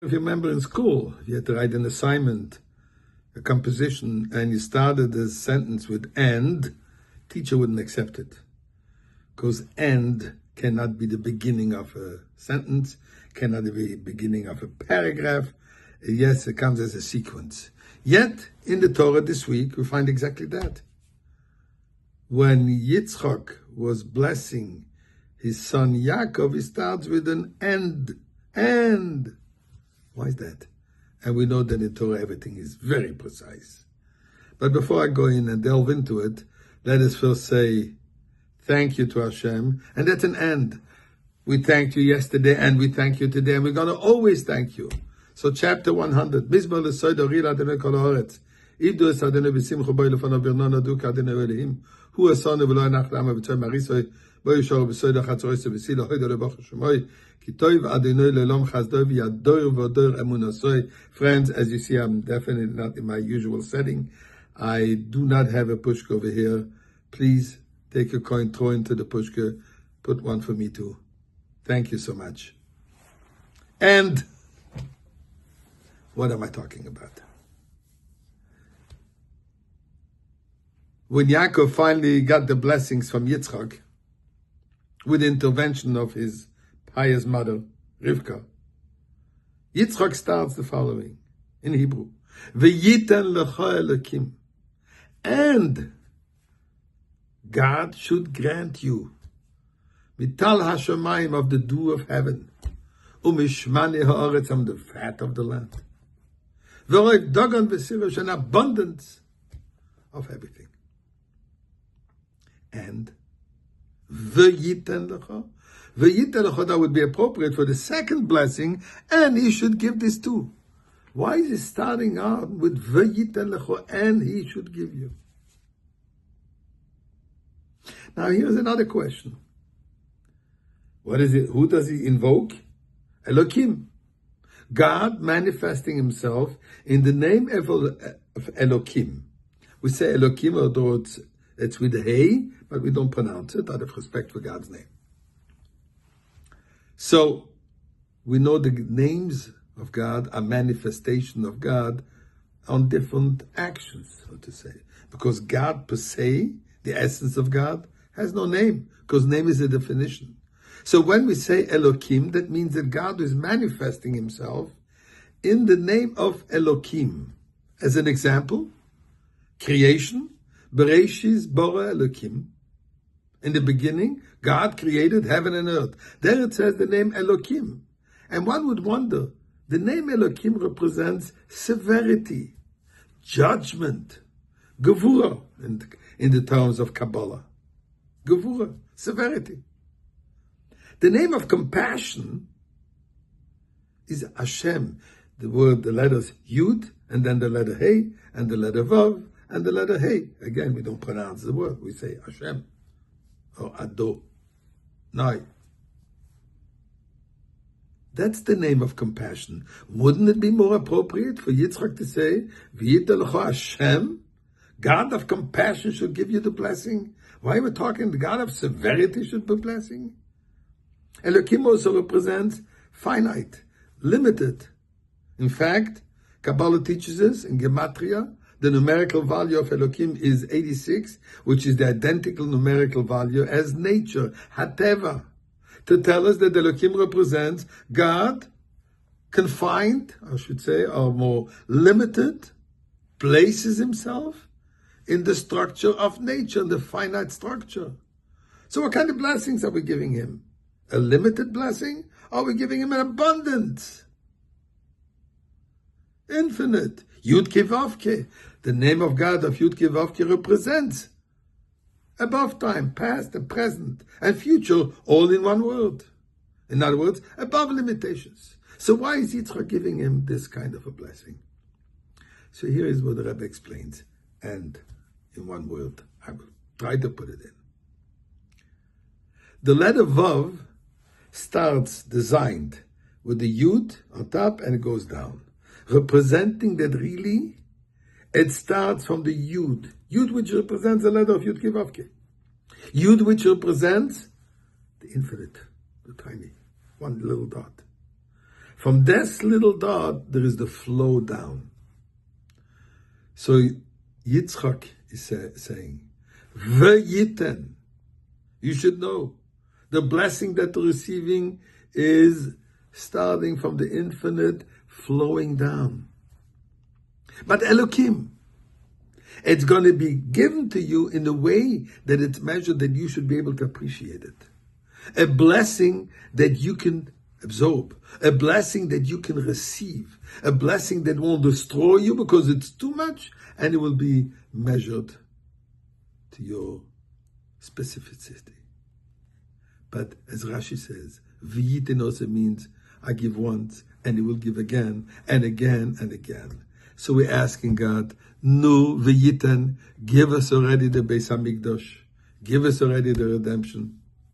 If you remember in school, if you had to write an assignment, a composition, and you started the sentence with "and," teacher wouldn't accept it. Because "and" cannot be the beginning of a sentence, cannot be the beginning of a paragraph. Yes, it comes as a sequence. Yet, in the Torah this week, we find exactly that. When Yitzchak was blessing his son Yaakov, he starts with an "and." And. Why is that? And we know that in Torah everything is very precise. But before I go in and delve into it, let us first say thank you to Hashem. And that's an "and." We thanked you yesterday and we thank you today, and we're going to always thank you. So chapter 100. Mizmor l'soid oril Adonai kol haaretz. Idu es Adonai b'simcha boi lefanav birnona du k'Adonai Elohim. Hu asanu v'lo enach l'ama v'tzoy marisoi. Boi yishoru b'soid ha'chatzoroi v'sila hoid ole b'ach Shemoi. Ki toiv Adonai le'lom chazdoi v'yador v'odor emunasoi. Friends, as you see, I'm definitely not in my usual setting. I do not have a pushka over here. Please take a coin, throw into the pushka. Put one for me too. Thank you so much. And what am I talking about? When Yaakov finally got the blessings from Yitzchak, with the intervention of his pious mother, Rivka, Yitzchak starts the following in Hebrew. V'yiten lecha Elokim. And God should grant you mital hashamayim, of the dew of heaven, umishmani haaretz, from the fat of the land, v'roik dagan v'sirish, an abundance of everything. And v'yiten lecha, that would be appropriate for the second blessing, and he should give this too. Why is he starting out with v'yiten lecha, and he should give you? Now here's another question. What is it? Who does he invoke? Elokim. God manifesting himself in the name of Elokim. We say Elokim, although it's with a hey, but we don't pronounce it out of respect for God's name. So we know the names of God are manifestation of God on different actions, so to say. Because God per se, the essence of God, has no name, because name is a definition. So when we say Elokim, that means that God is manifesting himself in the name of Elokim. As an example, creation, Bereshis bara Elokim. In the beginning, God created heaven and earth. There it says the name Elokim. And one would wonder, the name Elokim represents severity, judgment, gevura, in the terms of Kabbalah. Gevura, severity. The name of compassion is Hashem. The word, the letters Yud, and then the letter Hey, and the letter Vav, and the letter Hey. Again, we don't pronounce the word. We say Hashem, or Ado, Nai. That's the name of compassion. Wouldn't it be more appropriate for Yitzchak to say, V'yita lecha Hashem, God of compassion should give you the blessing? Why are we talking the God of severity should be blessing? Elokim also represents finite, limited. In fact, Kabbalah teaches us in Gematria, the numerical value of Elokim is 86, which is the identical numerical value as nature, Hateva, to tell us that Elokim represents God confined, I should say, or more limited, places himself in the structure of nature, the finite structure. So what kind of blessings are we giving him? A limited blessing? Or are we giving him an abundance? Infinite. Yud Kei Vav Kei. The name of God of Yud Kei Vav Kei represents above time, past and present, and future, all in one word. In other words, above limitations. So why is Yitzchak giving him this kind of a blessing? So here is what the Rebbe explains, and in one word, I will try to put it in. The letter Vav starts designed with the Yud on top and it goes down, representing that really it starts from the Yud. Yud, which represents the letter of Yud Kei Vav Kei. Yud, which represents the infinite, the tiny, one little dot. From this little dot, there is the flow down. So Yitzchak is saying, V'yiten. You should know, the blessing that you're receiving is starting from the infinite, flowing down. But Elokim, it's going to be given to you in a way that it's measured that you should be able to appreciate it. A blessing that you can absorb, a blessing that you can receive, a blessing that won't destroy you because it's too much, and it will be measured to your specificity. But as Rashi says, V'yiten also means I give once, and he will give again, and again, and again. So we're asking God, Nu V'yiten, give us already the Beis HaMikdash, give us already the redemption.